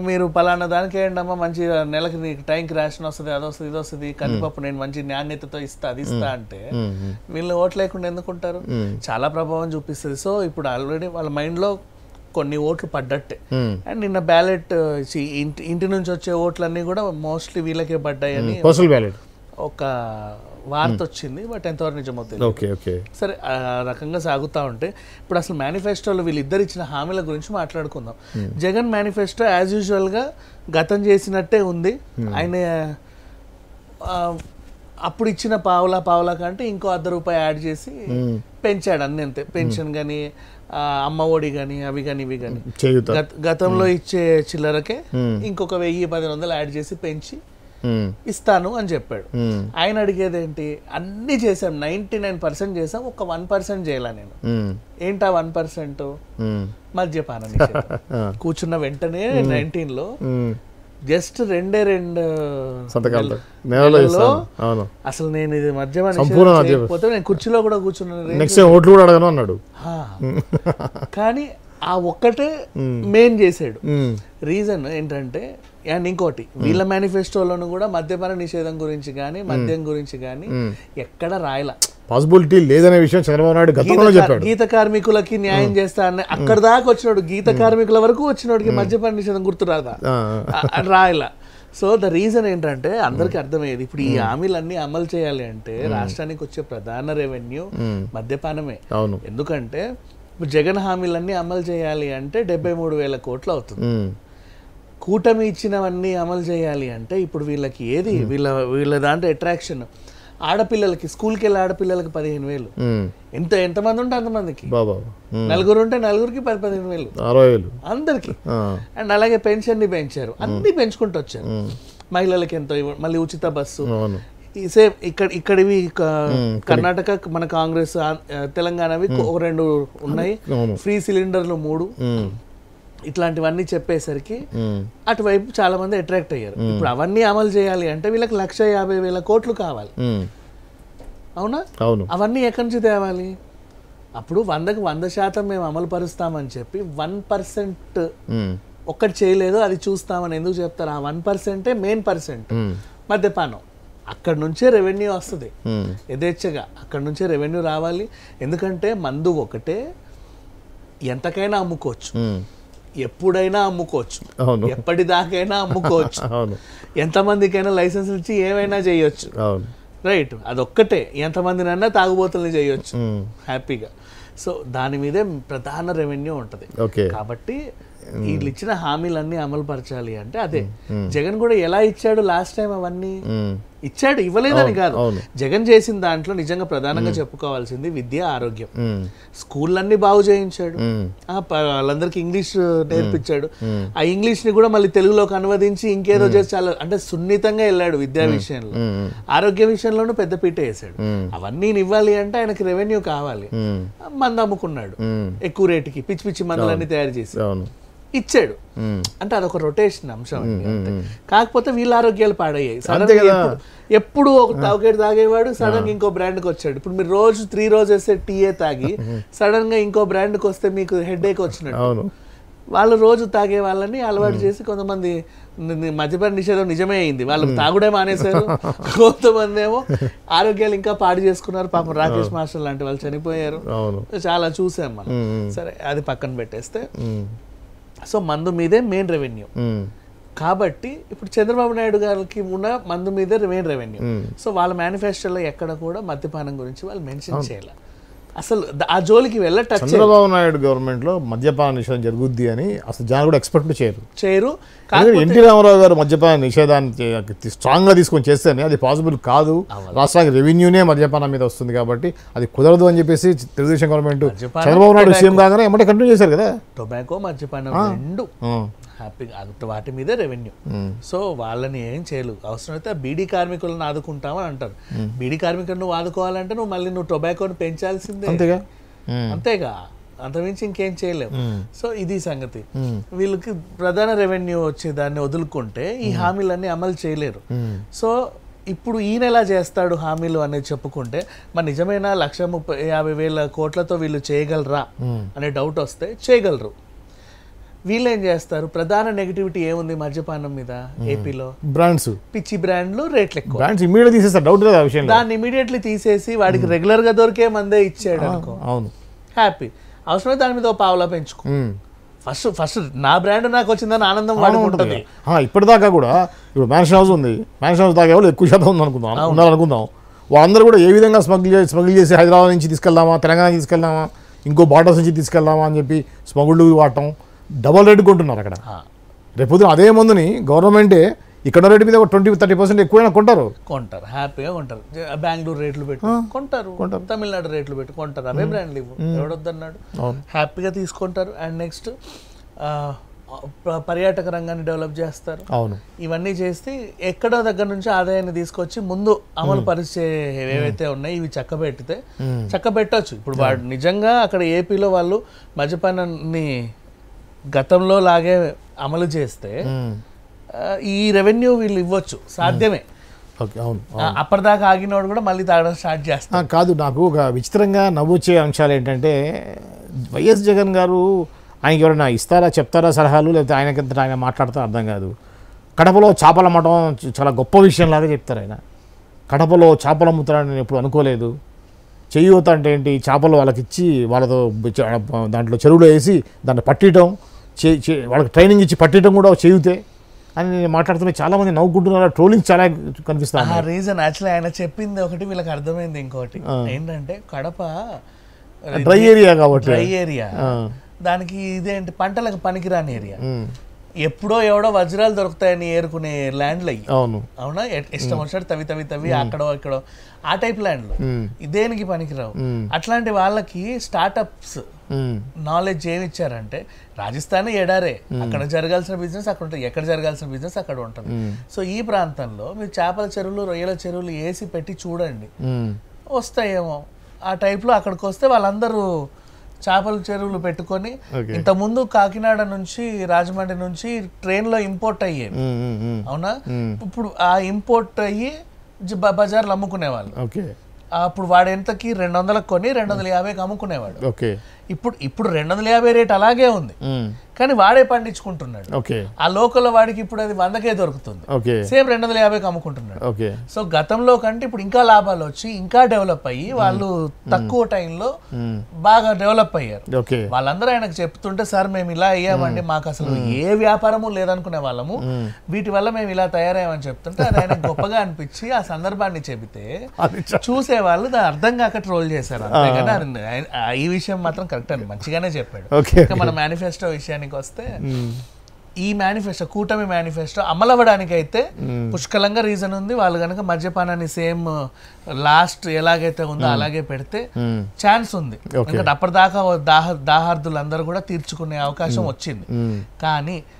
మీరు పలానా దానికి ఏంటమ్మా మంచి నెలకి నీకు టైంకి రేషన్ వస్తుంది, అది వస్తుంది, ఇది వస్తుంది, కందిపప్పు నేను మంచి నాణ్యతతో ఇస్తా, అది ఇస్తా అంటే వీళ్ళు ఓట్లు లేకుండా ఎందుకుంటారు? చాలా ప్రభావం చూపిస్తుంది. సో ఇప్పుడు ఆల్రెడీ వాళ్ళ మైండ్లో కొన్ని ఓట్లు పడ్డట్టే. అండ్ నిన్న బ్యాలెట్ ఇంటి నుంచి వచ్చే ఓట్లన్నీ కూడా మోస్ట్లీ వీళ్ళకే పడ్డాయని ఒక వార్త వచ్చింది. బట్ ఎంతవరకు నిజమో తెలియదు. సరే, ఆ రకంగా సాగుతూ ఉంటే ఇప్పుడు అసలు మేనిఫెస్టోలో వీళ్ళిద్దరు ఇచ్చిన హామీల గురించి మాట్లాడుకుందాం. జగన్ మేనిఫెస్టో యాజ్ యూజువల్గా గతం చేసినట్టే ఉంది. ఆయన అప్పుడు ఇచ్చిన పావులా కంటే ఇంకో ₹1 యాడ్ చేసి పెంచాడు అన్ని. అంతే, పెన్షన్ కానీ అమ్మ ఒడి కానీ అవి కానీ ఇవి కానీ గతంలో ఇచ్చే చిల్లరకే ఇంకొక 1000-1500 యాడ్ చేసి పెంచి ఇస్తాను అని చెప్పాడు. ఆయన అడిగేది ఏంటి? అన్ని చేసాం, 99% చేసాం, ఒక 1% చేయాల. నేను ఏంటా 1%? మద్యపానం కూర్చున్న వెంటనే 19లో జస్ట్ 2 సంతకాలు. అసలు నేను ఇది మద్యపానం చేయకపోతే నేను కుర్చీలో కూడా కూర్చున్నాను. కానీ ఆ ఒక్కటే మెయిన్ చేసాడు. రీజన్ ఏంటంటే, అండ్ ఇంకోటి వీళ్ళ మేనిఫెస్టోలోను కూడా మద్యపాన నిషేధం గురించి కానీ మద్యం గురించి కానీ ఎక్కడ రాయలా. పాసిబిలిటీ లేదనే విషయం చంద్రబాబు నాయుడు గతంలో చెప్పాడు. గీత కార్మికులకి న్యాయం చేస్తా అన్న అక్కడ దాకా వచ్చినాడు. గీత కార్మికుల వరకు వచ్చినోడికి మద్యపాన నిషేధం గుర్తు రాదా? రాయలా. సో ద రీజన్ ఏంటంటే అందరికి అర్థమయ్యేది, ఇప్పుడు ఈ హామీలన్నీ అమలు చేయాలి అంటే రాష్ట్రానికి వచ్చే ప్రధాన రెవెన్యూ మద్యపానమే. ఎందుకంటే ఇప్పుడు జగన్ హామీలన్నీ అమలు చేయాలి అంటే 73,000 కోట్లు అవుతుంది. కూటమి ఇచ్చినవన్నీ అమలు చేయాలి అంటే ఇప్పుడు వీళ్ళకి ఏది వీళ్ళ దాంట్లో అట్రాక్షన్, ఆడపిల్లలకి స్కూల్కి వెళ్ళే ఆడపిల్లలకి 15,000. ఎంతమంది ఉంటే అంతమందికి, నలుగురు ఉంటే నలుగురికి 15,000 అందరికి. అండ్ అలాగే పెన్షన్ ని పెంచారు, అన్ని పెంచుకుంటూ వచ్చారు. మహిళలకి ఎంతో, మళ్ళీ ఉచిత బస్సు, సేమ్ ఇక్కడివి కర్ణాటక మన కాంగ్రెస్, తెలంగాణవి 2 ఉన్నాయి, ఫ్రీ సిలిండర్లు 3, ఇట్లాంటివన్నీ చెప్పేసరికి అటువైపు చాలా మంది అట్రాక్ట్ అయ్యారు. ఇప్పుడు అవన్నీ అమలు చేయాలి అంటే వీళ్ళకి 150,000 కోట్లు కావాలి. అవునా? అవన్నీ ఎక్కడి నుంచి తేవాలి? అప్పుడు 100కి 100% మేము అమలు పరుస్తామని చెప్పి 1% ఒక్కటి చేయలేదు, అది చూస్తామని ఎందుకు చెప్తారు? ఆ 1%ఏ మెయిన్ పర్సెంట్ మద్యపానం. అక్కడి నుంచే రెవెన్యూ వస్తుంది యథేచ్ఛగా, అక్కడి నుంచే రెవెన్యూ రావాలి. ఎందుకంటే మందు ఒకటే ఎంతకైనా అమ్ముకోవచ్చు, ఎప్పుడైనా అమ్ముకోవచ్చు, ఎప్పటిదాకైనా అమ్ముకోవచ్చు, ఎంతమందికైనా లైసెన్స్ ఇచ్చి ఏమైనా చేయొచ్చు. రైట్, అదొక్కటే. ఎంతమందినన్నా తాగుబోతుల్ని చేయొచ్చు హ్యాపీగా. సో దాని మీదే ప్రధాన రెవెన్యూ ఉంటుంది. కాబట్టి వీళ్ళు ఇచ్చిన హామీలన్నీ అమలు పరచాలి అంటే అదే. జగన్ కూడా ఎలా ఇచ్చాడు లాస్ట్ టైం, అవన్నీ ఇచ్చాడు, ఇవ్వలేదని కాదు. జగన్ చేసిన దాంట్లో నిజంగా ప్రధానంగా చెప్పుకోవాల్సింది విద్య, ఆరోగ్యం. స్కూళ్ళన్నీ బాగు చేయించాడు, వాళ్ళందరికీ ఇంగ్లీష్ నేర్పించాడు. ఆ ఇంగ్లీష్ ని కూడా మళ్ళీ తెలుగులోకి అనువదించి ఇంకేదో చేసి చాలా అంటే సున్నితంగా వెళ్ళాడు విద్యా విషయంలో. ఆరోగ్య విషయంలోనూ పెద్దపీట వేసాడు. అవన్నీ ఇవ్వాలి అంటే ఆయనకి రెవెన్యూ కావాలి. మందు అమ్ముకున్నాడు ఎక్కువ రేటుకి, పిచ్చి పిచ్చి మందులన్నీ తయారు చేసి ఇచ్చాడు. అంటే అదొక రొటేషన్ అంశం అండి. కాకపోతే వీళ్ళ ఆరోగ్యాలు పాడయ్యాయి. సడన్ ఎప్పుడు ఒక తాగేడు తాగేవాడు సడన్ గా ఇంకో బ్రాండ్కి వచ్చాడు. ఇప్పుడు మీరు రోజు 3 రోజెస్ టీఏ తాగి సడన్ గా ఇంకో బ్రాండ్కి వస్తే మీకు హెడేక్ వచ్చినట్టు. వాళ్ళు రోజు తాగే వాళ్ళని అలవాటు చేసి కొంతమంది మద్యపాన నిషేధం నిజమే అయింది, వాళ్ళు తాగుడే మానేశారు. కొంతమంది ఏమో ఆరోగ్యాలు ఇంకా పాడు చేసుకున్నారు. పాపం రాకేష్ మాస్టర్ లాంటి వాళ్ళు చనిపోయారు, చాలా చూసాం మనం. సరే, అది పక్కన పెట్టేస్తే, సో మందు మీదే మెయిన్ రెవెన్యూ. కాబట్టి ఇప్పుడు చంద్రబాబు నాయుడు గారికి ఉన్న మందు మీదే మెయిన్ రెవెన్యూ. సో వాళ్ళ మేనిఫెస్టోలో ఎక్కడ కూడా మద్యపానం గురించి వాళ్ళు మెన్షన్ చేయాలి, అసలు ఆ జోలికి వెళ్ళట. చంద్రబాబు నాయుడు గవర్నమెంట్ లో మద్యపాన నిషేధం జరుగుద్ది అని అసలు జనాలు కూడా ఎక్స్పెక్ట్ చేయరు. ఎన్టీ రామారావు గారు మద్యపాన నిషేధాన్ని స్ట్రాంగ్ గా తీసుకొని చేస్తేనే అది పాసిబుల్ కాదు. రాష్ట్రానికి రెవెన్యూనే మద్యపానం మీద వస్తుంది కాబట్టి అది కుదరదు అని చెప్పేసి తెలుగుదేశం గవర్నమెంట్ చంద్రబాబు నాయుడు సీఎం కాగానే ఏమంటే కంటిన్యూ చేశారు కదా. టొబాకో, మద్యపానం రెండు హ్యాపీగా వాటి మీదే రెవెన్యూ. సో వాళ్ళని ఏం చేయలేదు. అవసరమైతే బీడీ కార్మికులను ఆదుకుంటామని అంటారు. బీడీ కార్మికులను నువ్వు ఆదుకోవాలంటే నువ్వు మళ్ళీ టొబాకోని పెంచాల్సిందే, అంతేగా, అంతమించి ఇంకేం చేయలేవు. సో ఇది సంగతి. వీళ్ళకి ప్రధాన రెవెన్యూ వచ్చే దాన్ని వదులుకుంటే ఈ హామీలన్నీ అమలు చేయలేరు. సో ఇప్పుడు ఈయన ఎలా చేస్తాడు హామీలు అనేది చెప్పుకుంటే, మరి నిజమైన 1,50,000 కోట్లతో వీళ్ళు చేయగలరా అనే డౌట్ వస్తే చేయగలరు. వీళ్ళు ఏం చేస్తారు, ప్రధాన నెగిటివిటీ ఏముంది మద్యపానం మీద ఏపీలో? బ్రాండ్స్, పిచ్చి బ్రాండ్లు, రేట్లు ఎక్కువ. బ్రాండ్స్ ఇమీడియట్ తీసేస్తారు, డౌట్ లేదు ఆ విషయంలో. దాన్ని ఇమీడియట్లీ తీసేసి వాడికి రెగ్యులర్ గా దొరికే మందే ఇచ్చాడు అనుకో, అవును, హ్యాపీ. అవసరమైతే దాని మీద 1 పావలా పెంచుకో. ఫస్ట్ నా బ్రాండ్ నాకు వచ్చిందని ఆనందం వాడుకుంటుంది. ఇప్పటిదాకా కూడా ఇప్పుడు మ్యాన్షన్ హౌస్ ఉంది, మ్యాన్షన్ హౌస్ దాకా వాళ్ళు ఎక్కువ శాతం ఉందనుకుందాం. వాళ్ళందరూ కూడా ఏ విధంగా స్మగుల్ చేసి హైదరాబాద్ నుంచి తీసుకెళ్దామా, తెలంగాణ తీసుకెళ్దామా, ఇంకో బార్డర్స్ నుంచి తీసుకెళ్దామా అని చెప్పి స్మగుళ్ళు వాడటం, డబల్ రేటు కొంటున్నారు అక్కడ. రేపు అదే మందుని గవర్నమెంటే ఇక్కడ రేటు మీద 20-30% ఎక్కువైనా కొంటారు, హ్యాపీగా కొంటారు. బెంగళూరు రేట్లు పెట్టి కొంటారు, తమిళనాడు రేట్లు పెట్టి కొంటారు. అవే బ్రాండ్లు ఇవ్వు, ఎవడొద్దన్నాడు, హ్యాపీగా తీసుకుంటారు. అండ్ నెక్స్ట్ పర్యాటక రంగాన్ని డెవలప్ చేస్తారు. అవును, ఇవన్నీ చేస్తే ఎక్కడో దగ్గర నుంచి ఆదాయాన్ని తీసుకొచ్చి ముందు అమలు పరిచే ఏవైతే ఉన్నాయో ఇవి చక్క పెట్టచ్చు. ఇప్పుడు వాడు నిజంగా అక్కడ ఏపీలో వాళ్ళు మద్యపానాన్ని గతంలో లాగే అమలు చేస్తే ఈ రెవెన్యూ వీళ్ళు ఇవ్వచ్చు, సాధ్యమే. అప్పటిదాకా ఆగినోడు కూడా మళ్ళీ తాగడం స్టార్ట్ చేస్తా. కాదు, నాకు ఒక విచిత్రంగా నవ్వొచ్చే అంశాలు ఏంటంటే వైఎస్ జగన్ గారు ఆయనకి ఎవరైనా ఇస్తారా, చెప్తారా సలహాలు, లేకపోతే ఆయనకింత ఆయన మాట్లాడతా అర్థం కాదు. కడపలో చేపలు అమ్మటం చాలా గొప్ప విషయంలాగా చెప్తారు ఆయన. కడపలో చేపలు అమ్ముతారని నేను ఎప్పుడు అనుకోలేదు. చేయూత అంటే ఏంటి, చేపలు వాళ్ళకి ఇచ్చి వాళ్ళతో దాంట్లో చెరువులో వేసి దాన్ని పట్టడం, వాళ్ళకి ట్రైనింగ్ ఇచ్చి పట్టడం కూడా చేయూతే అని నేను మాట్లాడుతున్నా. చాలా మంది నవ్వుకుంటున్నారు, ట్రోలింగ్ చాలా కనిపిస్తాను. ఆ రీజన్ యాక్చువల్లీ ఆయన చెప్పింది ఒకటి, వీళ్ళకి అర్థమైంది ఇంకోటి. ఏంటంటే కడప డ్రై ఏరియా కాబట్టి, డ్రై ఏరియా, దానికి ఇదేంటి పంటలకు పనికిరాని ఏరియా. ఎప్పుడో ఎవడో వజ్రాలు దొరుకుతాయని ఏరుకునే ల్యాండ్లు అయ్యి, అవునా, ఇష్టం వచ్చినట్టు తవ్వి అక్కడో ఇక్కడో ఆ టైప్ ల్యాండ్లు దేనికి పనికిరావు. అట్లాంటి వాళ్ళకి స్టార్టప్స్ నాలెడ్జ్ ఏమి ఇచ్చారంటే, రాజస్థాన్ ఎడారే, అక్కడ జరగాల్సిన బిజినెస్ అక్కడ ఉంటుంది, ఎక్కడ జరగాల్సిన బిజినెస్ అక్కడ ఉంటుంది. సో ఈ ప్రాంతంలో మీరు చేపల చెరువులు, రొయ్యల చెరువులు వేసి పెట్టి చూడండి, వస్తాయేమో. ఆ టైప్లో అక్కడికి వస్తే వాళ్ళందరూ చేపల చెరువులు పెట్టుకొని, ఇంతకుముందు కాకినాడ నుంచి రాజమండ్రి నుంచి ట్రైన్లో ఇంపోర్ట్ అయ్యేది, అవునా. ఇప్పుడు ఆ ఇంపోర్ట్ అయ్యి బజార్లు అమ్ముకునేవాళ్ళు. అప్పుడు వాడు ఎంతకి 200కి కొని 250కి అమ్ముకునేవాడు. ఇప్పుడు 250 రేట్ అలాగే ఉంది, కానీ వాడే పండించుకుంటున్నాడు. ఆ లోకల్ వాడికి ఇప్పుడు అది 100కే దొరుకుతుంది, సేమ్ 250కి అమ్ముకుంటున్నాడు. సో గతంలో కంటే ఇప్పుడు ఇంకా లాభాలు వచ్చి ఇంకా డెవలప్ అయ్యి వాళ్ళు తక్కువ టైంలో బాగా డెవలప్ అయ్యారు. వాళ్ళందరూ ఆయనకు చెప్తుంటే, సార్ మేము ఇలా అయ్యామండి, మాకు అసలు ఏ వ్యాపారము లేదనుకునే వాళ్ళము, వీటి వల్ల మేము ఇలా తయారయ్యామని చెప్తుంటే అది ఆయన గొప్పగా అనిపించి ఆ సందర్భాన్ని చెబితే చూసే వాళ్ళు దాన్ని అర్థం కాక ట్రోల్ చేశారు. అంతేగాని ఈ విషయం మాత్రం కరెక్ట్ అని మంచిగానే చెప్పాడు. మన మేనిఫెస్టో విషయానికి వస్తే, ఈ మేనిఫెస్టో, కూటమి మేనిఫెస్టో అమలు అవ్వడానికి అయితే పుష్కలంగా రీజన్ ఉంది. వాళ్ళు కనుక మద్యపానాన్ని సేమ్ లాస్ట్ ఎలాగైతే ఉందో అలాగే పెడితే ఛాన్స్ ఉంది. ఎందుకంటే అప్పటిదాకా దాహార్థులందరూ కూడా తీర్చుకునే అవకాశం వచ్చింది. కానీ